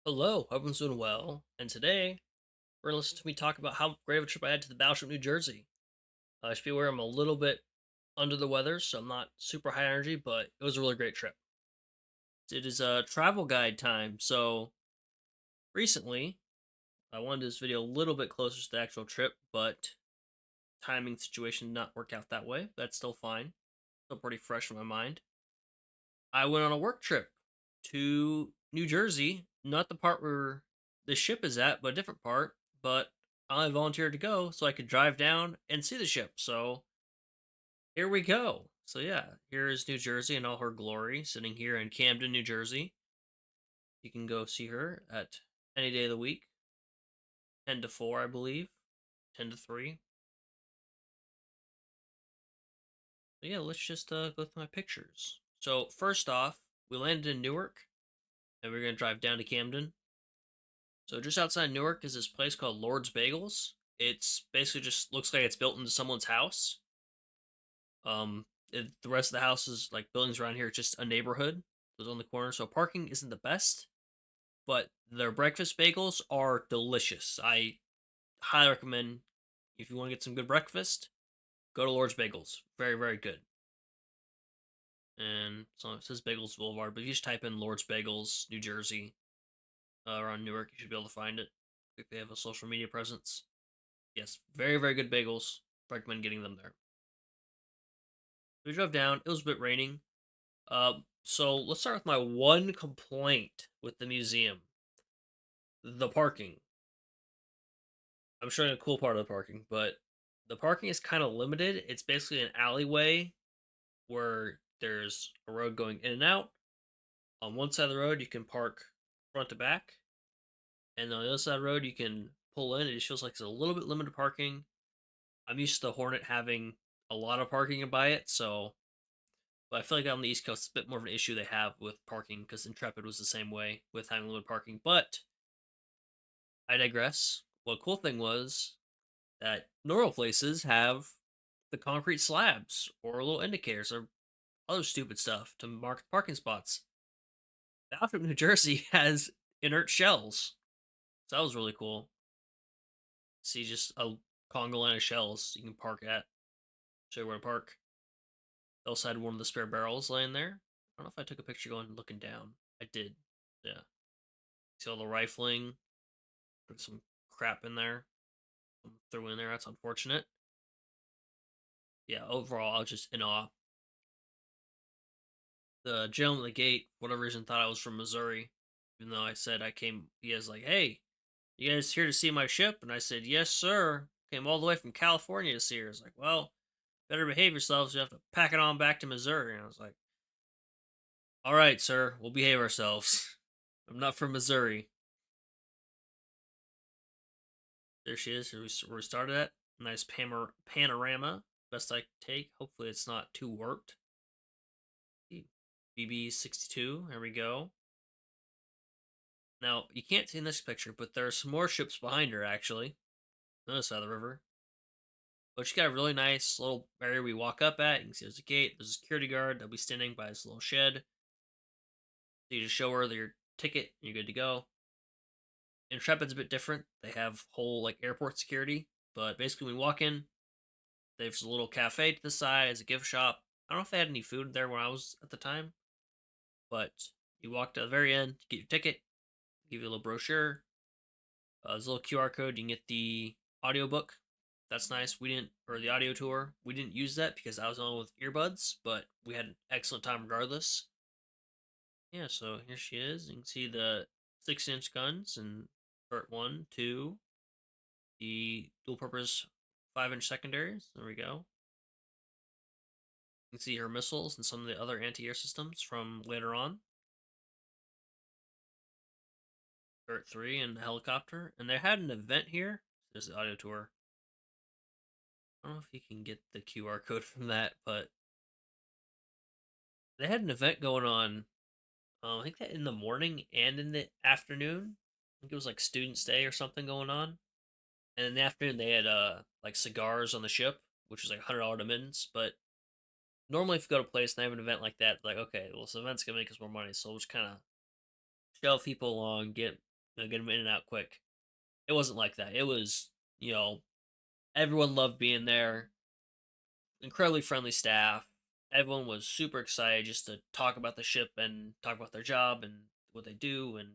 Hello, everyone's doing well, and today we're gonna listen to me talk about how great of a trip I had to the Battleship, New Jersey. I should be aware I'm a little bit under the weather, so I'm not super high energy, but it was a really great trip. It is travel guide time, so recently I wanted this video a little bit closer to the actual trip, but timing situation did not work out that way. That's still fine, still pretty fresh in my mind. I went on a work trip to New Jersey, not the part where the ship is at, but a different part. But I volunteered to go so I could drive down and see the ship. So here we go. So yeah, here is New Jersey in all her glory, sitting here in Camden, New Jersey. You can go see her at any day of the week, 10 to 4, I believe, 10 to 3. But yeah, let's just go through my pictures. So first off, we landed in Newark, and we're gonna drive down to Camden. So just outside Newark is this place called Lord's Bagels. It's basically just looks like it's built into someone's house. The rest of the houses, like buildings around here, it's just a neighborhood. Goes on the corner, so parking isn't the best, but their breakfast bagels are delicious. I highly recommend if you want to get some good breakfast, go to Lord's Bagels. Very, very good. And so it says Bagels Boulevard, but if you just type in Lord's Bagels, New Jersey, around Newark, you should be able to find it. I think they have a social media presence. Yes, very, very good bagels. Recommend getting them there. We drove down. It was a bit raining. So let's start with my one complaint with the museum: the parking. I'm showing a cool part of the parking, but the parking is kind of limited. It's basically an alleyway where there's a road going in and out. On one side of the road, you can park front to back, and on the other side of the road, you can pull in. It just feels like it's a little bit limited parking. I'm used to the Hornet having a lot of parking by it, so but I feel like on the East Coast, it's a bit more of an issue they have with parking because Intrepid was the same way with having limited parking. But I digress. Well, cool thing was that normal places have the concrete slabs or little indicators or other stupid stuff to mark the parking spots. Battleship, New Jersey has inert shells. So that was really cool. See just a Congo line of shells you can park at. Show you where to park. They also had one of the spare barrels laying there. I don't know if I took a picture going looking down. I did. Yeah. See all the rifling. Put some crap in there. Threw in there. That's unfortunate. Yeah, overall, I was just in awe. The gentleman at the gate, for whatever reason, thought I was from Missouri, even though I said I came. He was like, "Hey, you guys here to see my ship?" And I said, "Yes, sir. Came all the way from California to see her." It's like, "Well, better behave yourselves. You have to pack it on back to Missouri." And I was like, "All right, sir. We'll behave ourselves. I'm not from Missouri." There she is. Where we started at. Nice panorama. Best I could take. Hopefully, it's not too warped. BB-62. There we go. Now, you can't see in this picture, but there are some more ships behind her, actually. On the other side of the river. But she got a really nice little area we walk up at. You can see there's a gate, there's a security guard that'll be standing by this little shed. So you just show her your ticket, and you're good to go. Intrepid's a bit different. They have whole like airport security, but basically when we walk in, there's a little cafe to the side, it's a gift shop. I don't know if they had any food there when I was at the time, but you walk to the very end, get your ticket, give you a little brochure. There's a little QR code. You can get the audiobook. That's nice. We didn't, or the audio tour. We didn't use that because I was on with earbuds, but we had an excellent time regardless. Yeah, so here she is. You can see the 6-inch guns and part one, two, the dual purpose 5-inch secondaries. There we go. You can see her missiles and some of the other anti air systems from later on. Part three and the helicopter. And they had an event here. There's the audio tour. I don't know if you can get the QR code from that, but they had an event going on. I think that in the morning and in the afternoon. I think it was like Students' Day or something going on. And in the afternoon, they had like cigars on the ship, which is like $100 admittance. But normally, if you go to a place and they have an event like that, like okay, well, this event's gonna make us more money, so we'll just kind of shove people along, get get them in and out quick. It wasn't like that. It was, everyone loved being there. Incredibly friendly staff. Everyone was super excited just to talk about the ship and talk about their job and what they do and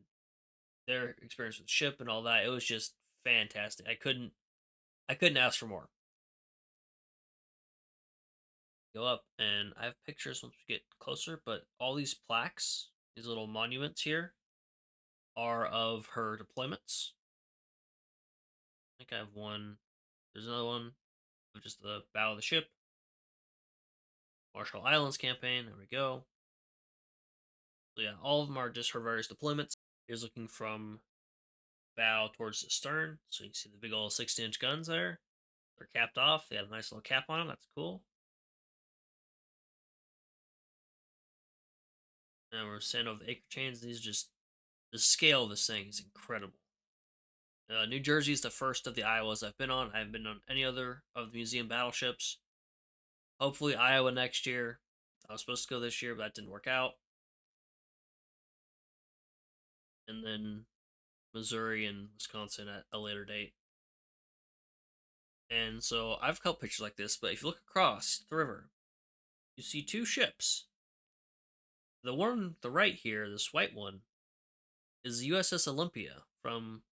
their experience with the ship and all that. It was just fantastic. I couldn't ask for more. Go up and I have pictures once we get closer, but all these plaques, these little monuments here, are of her deployments. I think I have one. There's another one of just the battle of the ship, Marshall Islands campaign. There we go. So yeah, all of them are just her various deployments. Here's looking from bow towards the stern, so you can see the big old 60-inch guns there. They're capped off. They have a nice little cap on them. That's cool. And we're sending over the acre chains. These are just the scale of this thing is incredible. New Jersey is the first of the Iowas I've been on. I haven't been on any other of the museum battleships. Hopefully, Iowa next year. I was supposed to go this year, but that didn't work out. And then Missouri and Wisconsin at a later date. And so I have a couple pictures like this, but if you look across the river, you see two ships. The one on the right here, this white one, is the USS Olympia from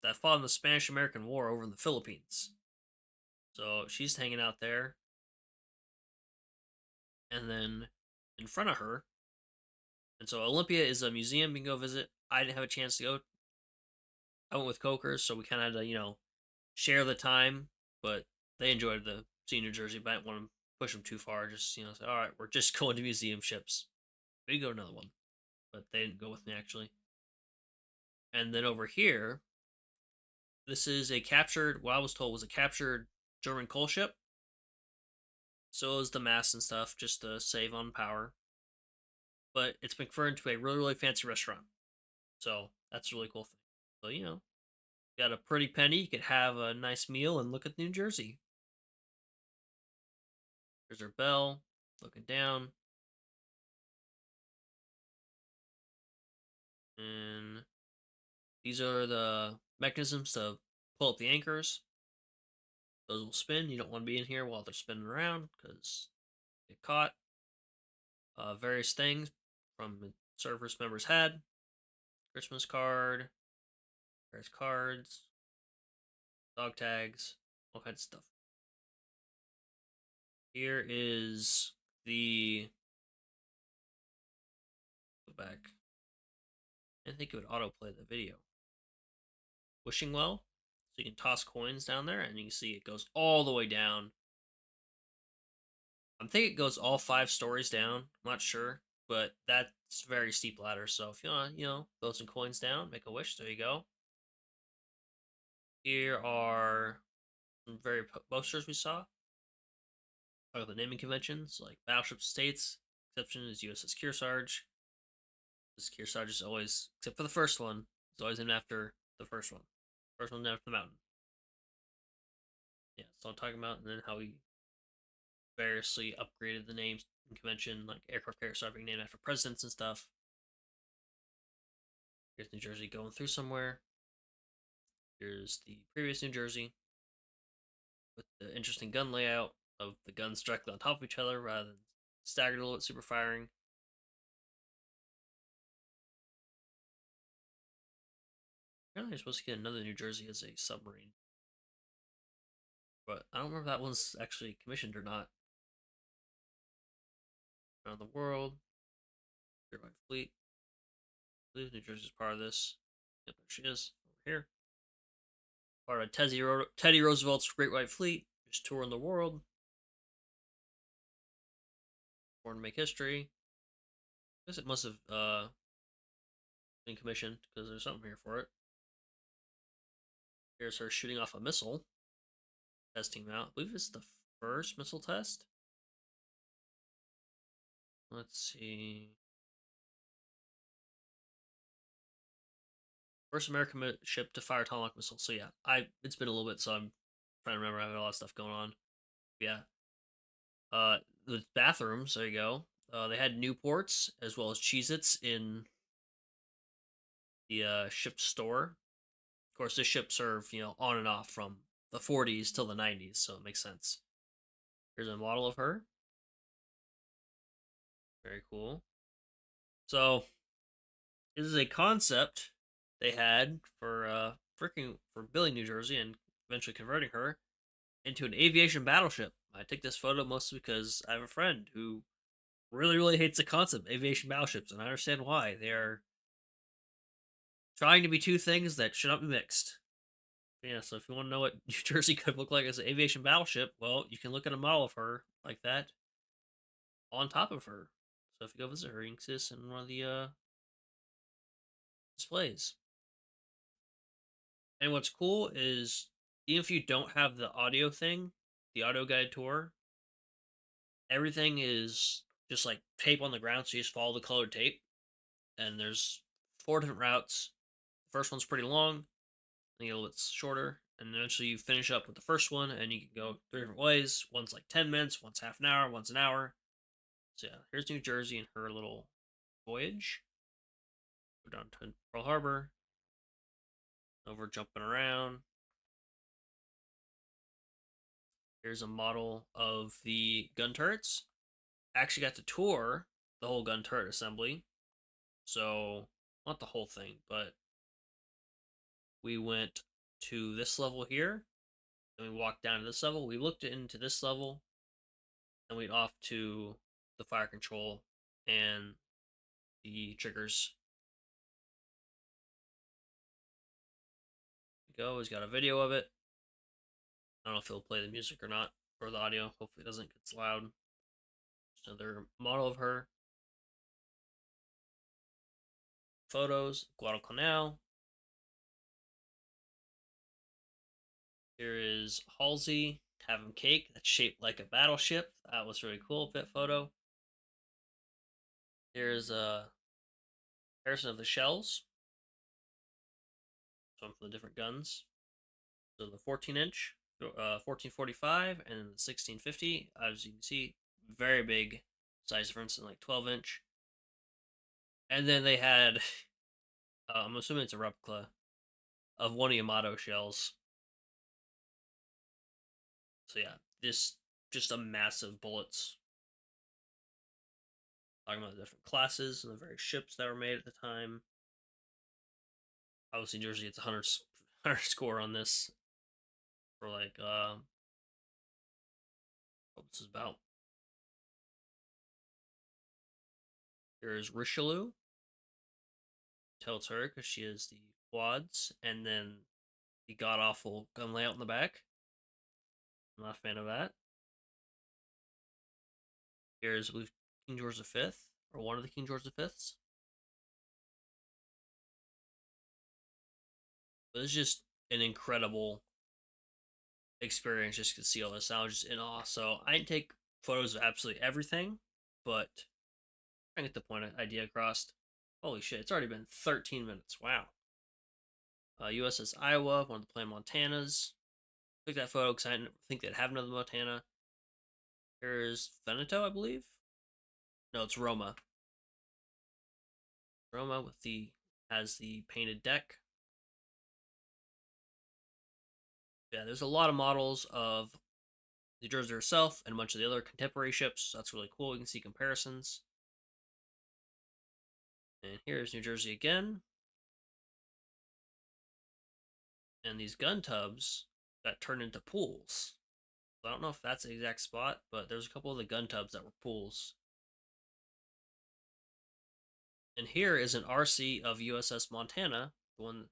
that fought in the Spanish American War over in the Philippines. So she's hanging out there. And then in front of her, and so Olympia is a museum you can go visit. I didn't have a chance to go. I went with Cokers, so we kind of had to, share the time, but they enjoyed the senior jersey, but I didn't want to push them too far. Just, say, all right, we're just going to museum ships. We go to another one, but they didn't go with me actually. And then over here, this is a captured, what I was told was a captured German coal ship. So is the mast and stuff, just to save on power. But it's been converted to a really, really fancy restaurant. So that's a really cool thing. So, got a pretty penny, you could have a nice meal and look at New Jersey. There's her bell, looking down. And these are the mechanisms to pull up the anchors. Those will spin. You don't want to be in here while they're spinning around because get caught. Various things from the service members had. Christmas card, various cards, dog tags, all kinds of stuff. Here is the go back. I think it would autoplay the video. Wishing well. So you can toss coins down there and you can see it goes all the way down. I think it goes all 5 stories down. I'm not sure, but that's very steep ladder. So if you want to, throw some coins down, make a wish, there you go. Here are some very posters we saw. Talk about the naming conventions like Battleship States. Exception is USS Kearsarge. This Kearsarge is always, except for the first one, it's always named after the first one. First one named after the mountain. Yeah, so I'm talking about, and then how we variously upgraded the names in convention, like aircraft carriers started being named after presidents and stuff. Here's New Jersey going through somewhere. Here's the previous New Jersey with the interesting gun layout of the guns directly on top of each other rather than staggered a little bit, super firing. Apparently, you're supposed to get another New Jersey as a submarine, but I don't remember if that one's actually commissioned or not. Around the world, Great White Fleet. I believe New Jersey's part of this. Yep, there she is over here. Part of Teddy Roosevelt's Great White Fleet, just touring the world. Born to make history. I guess it must have been commissioned because there's something here for it. Here's her shooting off a missile. Testing them out. I believe it's the first missile test. Let's see. First American ship to fire Tomahawk missile. So yeah, it's been a little bit, so I'm trying to remember. I have a lot of stuff going on. Yeah. The bathrooms. There you go. They had Newports as well as Cheez-Its in the ship store. Of course, this ship served on and off from the 40s till the 90s, so it makes sense. Here's a model of her. Very cool. So this is a concept they had for freaking for building New Jersey and eventually converting her into an aviation battleship. I take this photo mostly because I have a friend who really, really hates the concept of aviation battleships, and I understand why. They are trying to be two things that should not be mixed. Yeah, so if you want to know what New Jersey could look like as an aviation battleship, well, you can look at a model of her like that on top of her. So if you go visit her, you can see this in one of the displays. And what's cool is even if you don't have the audio thing, the audio guide tour, everything is just like tape on the ground, so you just follow the colored tape. And there's four different routes. The first one's pretty long, then a little bit shorter, and eventually you finish up with the first one, and you can go three different ways. One's like 10 minutes, one's half an hour, one's an hour. So yeah, here's New Jersey and her little voyage. Go down to Pearl Harbor, over jumping around. Here's a model of the gun turrets. I actually got to tour the whole gun turret assembly. So, not the whole thing, but we went to this level here. Then we walked down to this level. We looked into this level. Then we off to the fire control and the triggers. Go. He's got a video of it. I don't know if he'll play the music or not, or the audio. Hopefully it doesn't get loud. Another model of her. Photos, Guadalcanal. Here is Halsey having cake that's shaped like a battleship. That was really cool. Bit photo. Here's a comparison of the shells. Some for the different guns. So the 14-inch, 1445, and the 1650. As you can see, very big size difference in like 12-inch. And then they had, I'm assuming it's a replica of one of Yamato shells. So yeah, this just a massive bullets. Talking about the different classes and the various ships that were made at the time. Obviously, New Jersey gets a 100 score on this for like what this is about. Here's Richelieu. Tells her because she has the quads and then the god awful gun layout in the back. I'm not a fan of that. Here's King George V, or one of the King George V's. But it's just an incredible experience just to see all this. I was just in awe. So I didn't take photos of absolutely everything, but I get the point idea across. Holy shit, it's already been 13 minutes. Wow. USS Iowa, one of the planned Montanas. Took that photo because I didn't think they'd have another Montana. Here's Veneto, I believe. No, it's Roma. Roma with the has the painted deck. Yeah, there's a lot of models of New Jersey herself and a bunch of the other contemporary ships. That's really cool. You can see comparisons. And here's New Jersey again. And these gun tubs got turned into pools. I don't know if that's the exact spot, but there's a couple of the gun tubs that were pools. And here is an RC of USS Montana, the one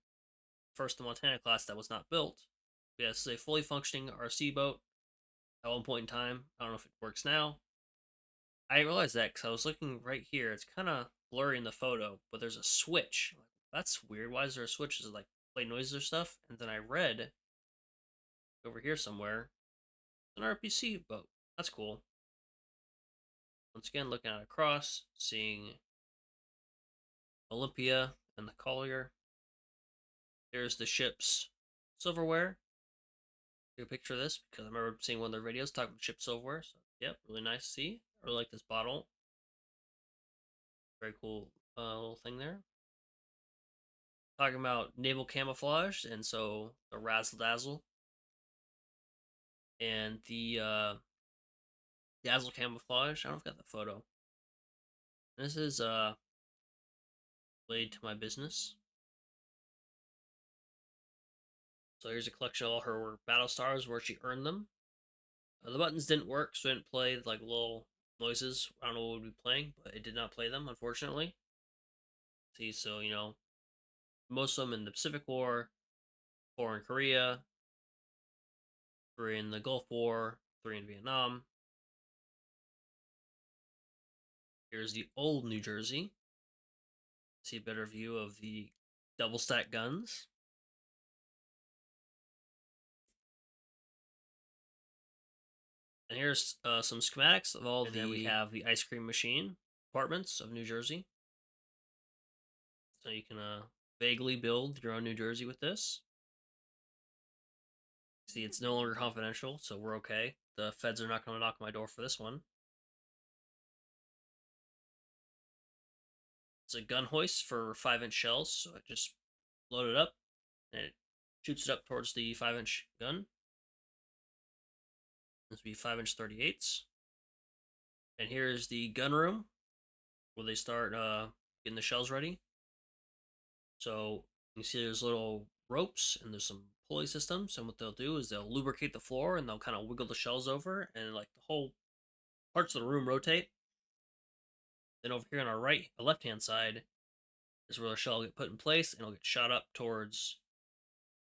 first the Montana class that was not built. Yeah, this is a fully functioning RC boat at one point in time. I don't know if it works now. I didn't realize that because I was looking right here. It's kind of blurry in the photo, but there's a switch. That's weird. Why is there a switch? Is it like play noises or stuff? And then I read over here somewhere an RPC boat. That's cool. Once again, looking at across, seeing Olympia and the Collier. Here's the ship's silverware. Take a picture of this because I remember seeing one of their videos talking about ship silverware. So, yep, really nice to see. I really like this bottle. Very cool little thing there. talking about naval camouflage, and so the razzle dazzle and the dazzle camouflage. I don't know if I got the photo. This is related to my business. So here's a collection of all her battle stars where she earned them. The buttons didn't work, so it didn't play like little noises. I don't know what would be playing, but it did not play them, unfortunately. See, so most of them in the Pacific War, 4 in Korea, 3 in the Gulf War, 3 in Vietnam. Here's the old New Jersey. See a better view of the double stack guns. And here's some schematics of all and then we have the ice cream machine apartments of New Jersey. So you can vaguely build your own New Jersey with this. See, it's no longer confidential, so we're okay. The feds are not going to knock on my door for this one. It's a gun hoist for 5-inch shells, so I just load it up and it shoots it up towards the 5-inch gun. This would be 5-inch 38s. And here's the gun room where they start getting the shells ready. So you see there's little ropes and there's some pulley systems, and what they'll do is they'll lubricate the floor and they'll kind of wiggle the shells over, and like the whole parts of the room rotate. Then over here on our left hand side is where the shell will get put in place and it'll get shot up towards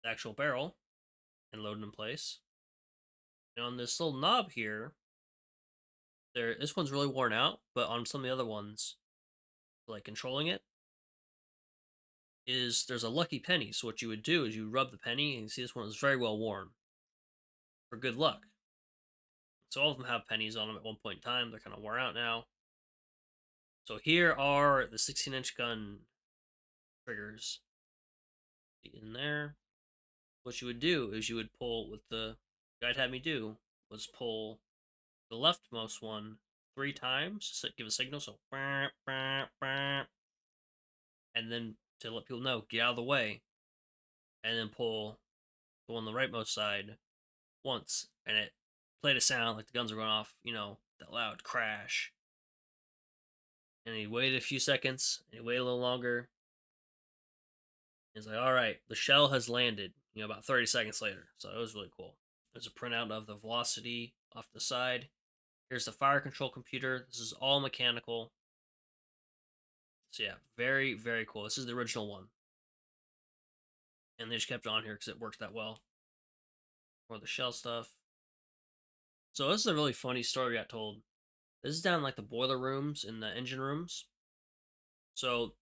the actual barrel and loaded in place. And on this little knob here, this one's really worn out, but on some of the other ones, like controlling it, there's a lucky penny. So what you would do is you rub the penny, and you see this one is very well worn for good luck. So all of them have pennies on them at one point in time. They're kind of worn out now. So here are the 16-inch gun triggers in there. What you would do is you would pull, what the guide had me do was pull the leftmost one 3 times to give a signal. So and then to let people know, get out of the way, and then pull the one on the rightmost side once, and it played a sound like the guns were going off, that loud crash. And he waited a few seconds, and he waited a little longer. He's like, all right, the shell has landed, about 30 seconds later. So it was really cool. There's a printout of the velocity off the side. Here's the fire control computer. This is all mechanical. So yeah, very, very cool. This is the original one. And they just kept it on here because it works that well. For the shell stuff. So this is a really funny story we got told. This is down like the boiler rooms and the engine rooms. So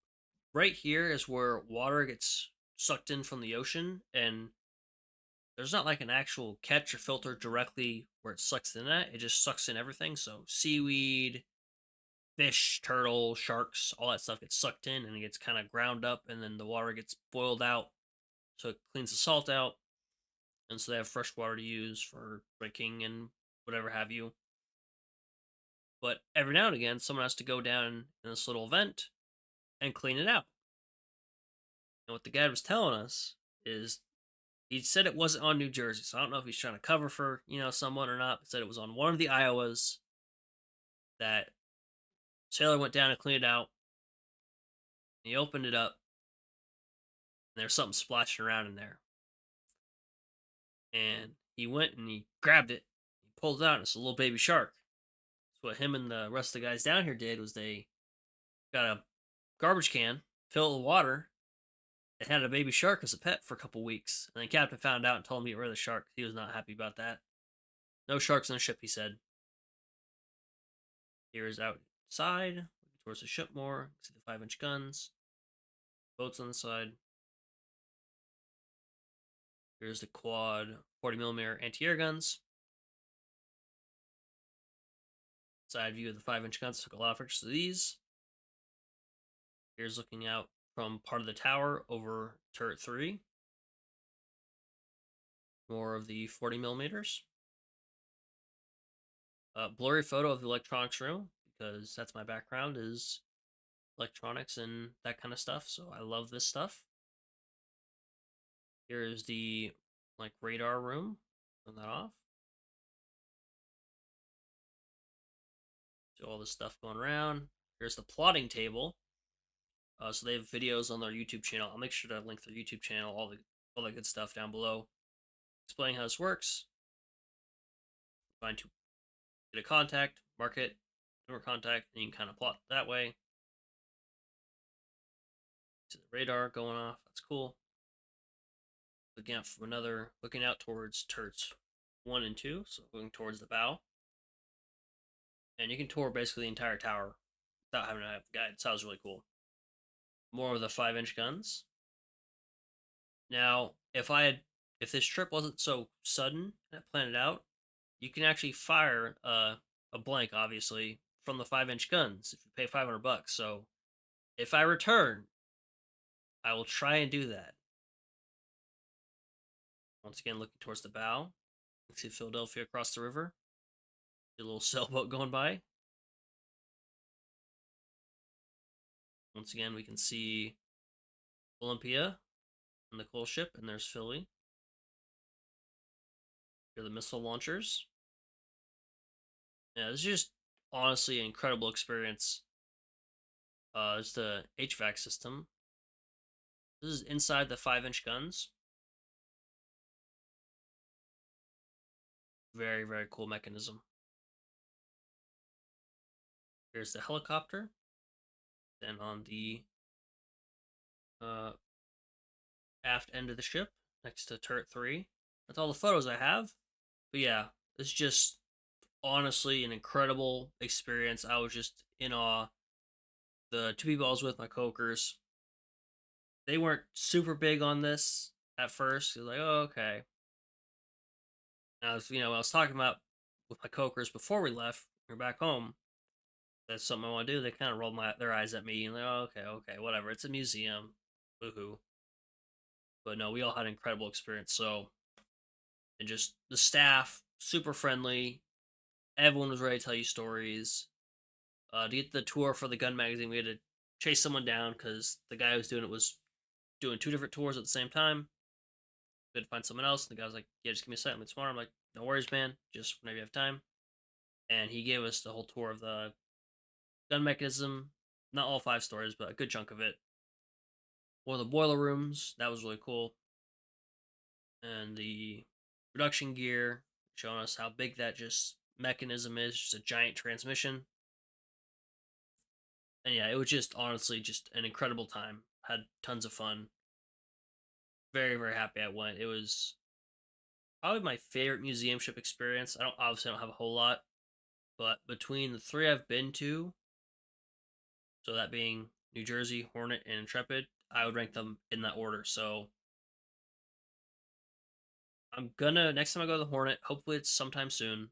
right here is where water gets sucked in from the ocean, and there's not like an actual catch or filter directly where it sucks in at. It just sucks in everything. So seaweed, fish, turtle, sharks, all that stuff gets sucked in and it gets kind of ground up, and then the water gets boiled out. So it cleans the salt out. And so they have fresh water to use for drinking and whatever have you. But every now and again, someone has to go down in this little vent and clean it out. And what the guy was telling us is he said it wasn't on New Jersey, so I don't know if he's trying to cover for someone or not. He said it was on one of the Iowas that sailor went down and cleaned it out. And he opened it up, and there's something splashing around in there. And he went and he grabbed it, he pulled it out, and it's a little baby shark. So what him and the rest of the guys down here did was they got a garbage can, filled it with water, and had a baby shark as a pet for a couple weeks. And then Captain found out and told him to get rid of the shark. He was not happy about that. No sharks on the ship, he said. Here is outside, towards the ship more. See the 5-inch guns. Boats on the side. Here's the quad 40mm anti-air guns. Side view of the 5-inch guns. Took a lot of pictures of these. Here's looking out from part of the tower over turret 3. More of the 40mm. Blurry photo of the electronics room, because that's my background, is electronics and that kind of stuff. So I love this stuff. Here is the like radar room. Turn that off. So all this stuff going around. Here's the plotting table. So they have videos on their YouTube channel. I'll make sure to link their YouTube channel, all the good stuff down below, explaining how this works. Find to get a contact, mark it, number contact, and you can kind of plot that way. See the radar going off. That's cool. Looking out from looking out towards turrets 1 and 2, so looking towards the bow. And you can tour basically the entire tower without having to have the guide. Sounds really cool. More of the 5-inch guns. Now, if this trip wasn't so sudden and I planned it out, you can actually fire a blank, obviously, from the 5-inch guns if you pay $500. So if I return, I will try and do that. Once again, looking towards the bow. You can see Philadelphia across the river. A little sailboat going by. Once again, we can see Olympia and the coal ship, and there's Philly. Here are the missile launchers. Yeah, this is just honestly an incredible experience. It's the HVAC system. This is inside the 5-inch guns. Very, very cool mechanism. Here's the helicopter. Then on the aft end of the ship, next to turret 3. That's all the photos I have. But yeah, it's just honestly an incredible experience. I was just in awe. The 2 people I was with, my coworkers, they weren't super big on this at first. It was like, oh, okay. And I was talking about with my coworkers before we left, we are back home. That's something I want to do. They kind of rolled their eyes at me and like, oh, okay, whatever. It's a museum. Woohoo. But no, we all had an incredible experience. So, and just the staff, super friendly. Everyone was ready to tell you stories. To get the tour for the gun magazine, we had to chase someone down because the guy who was doing it was doing 2 different tours at the same time. We had to find someone else. And the guy was like, yeah, just give me a second. Tomorrow. I'm like, no worries, man. Just whenever you have time. And he gave us the whole tour of the gun mechanism. Not all 5 stories, but a good chunk of it. One of the boiler rooms. That was really cool. And the production gear, showing us how big that just mechanism is. Just a giant transmission. And yeah, it was just honestly just an incredible time. Had tons of fun. Very, very happy I went. It was probably my favorite museum ship experience. I don't have a whole lot, but between the 3 I've been to, so that being New Jersey, Hornet, and Intrepid, I would rank them in that order. So I'm gonna next time I go to the Hornet, hopefully it's sometime soon.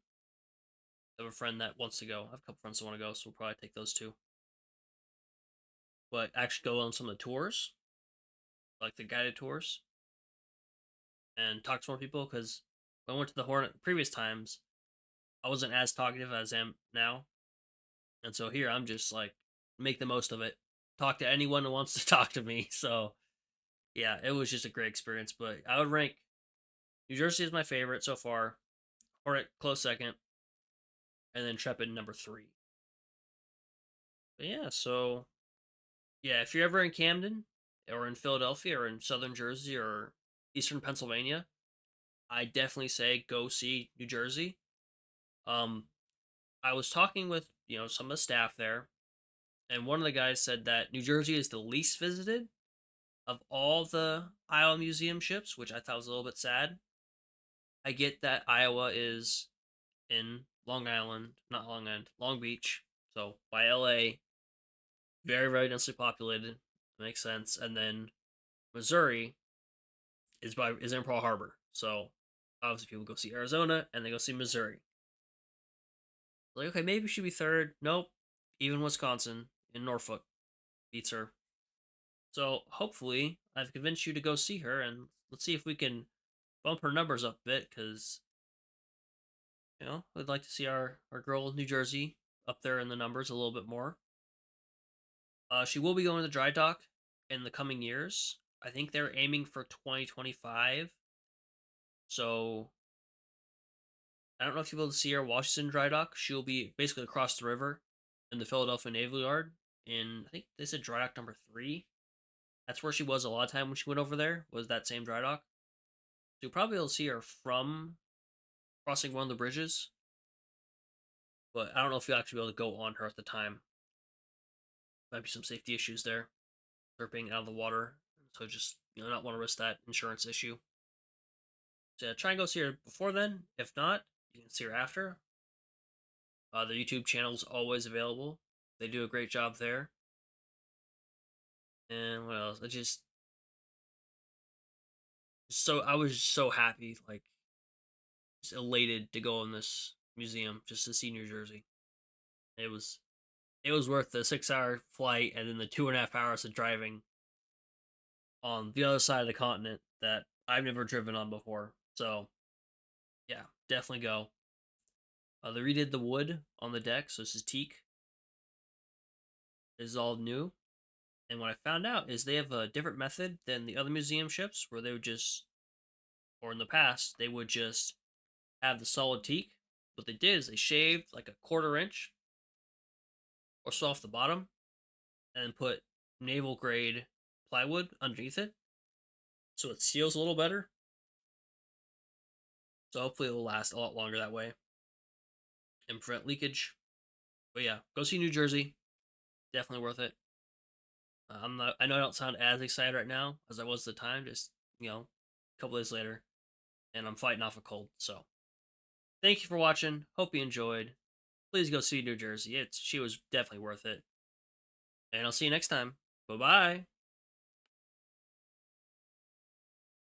I have a friend that wants to go. I have a couple friends that want to go, so we'll probably take those 2. But actually go on some of the tours, like the guided tours, and talk to more people because when I went to the Hornet previous times, I wasn't as talkative as I am now. And so here I'm just like make the most of it. Talk to anyone who wants to talk to me. So yeah, it was just a great experience. But I would rank New Jersey is my favorite so far. Hornet close second. And then Intrepid number 3. But yeah, so yeah, if you're ever in Camden or in Philadelphia or in southern Jersey or eastern Pennsylvania, I definitely say go see New Jersey. Um, I was talking with some of the staff there, and one of the guys said that New Jersey is the least visited of all the Iowa museum ships, which I thought was a little bit sad. I get that Iowa is in Long Island, not Long Island, Long Beach, so by LA, very very densely populated. Makes sense. And then Missouri is in Pearl Harbor, so obviously people go see Arizona and they go see Missouri. Like, okay, maybe she should be third. Nope. Even Wisconsin in Norfolk beats her. So hopefully I've convinced you to go see her, and let's see if we can bump her numbers up a bit, because I'd like to see our girl New Jersey up there in the numbers a little bit more. She will be going to dry dock in the coming years. I think they're aiming for 2025. So I don't know if you'll be able to see her while she's in dry dock. She'll be basically across the river in the Philadelphia Naval Yard. In I think they said dry dock number 3. That's where she was a lot of time when she went over there. Was that same dry dock? So you'll probably be able to see her from crossing one of the bridges. But I don't know if you'll actually be able to go on her at the time. Might be some safety issues there. Her being out of the water. So just not want to risk that insurance issue. So yeah, try and go see her before then. If not, you can see her after. The YouTube channel is always available. They do a great job there. And what else? I was so happy, like just elated to go in this museum just to see New Jersey. It was it was worth the 6 hour flight and then the 2.5 hours of driving on the other side of the continent that I've never driven on before. So yeah, definitely go. They redid the wood on the deck, so this is teak. This is all new. And what I found out is they have a different method than the other museum ships, where they would just, or in the past, they would just have the solid teak. What they did is they shaved like a 1/4 inch or so off the bottom, and put naval grade plywood underneath it, so it seals a little better. So hopefully it'll last a lot longer that way and prevent leakage. But yeah, go see New Jersey. Definitely worth it. I'm not. I know I don't sound as excited right now as I was at the time. Just a couple days later, and I'm fighting off a cold. So thank you for watching. Hope you enjoyed. Please go see New Jersey. She was definitely worth it. And I'll see you next time. Bye bye.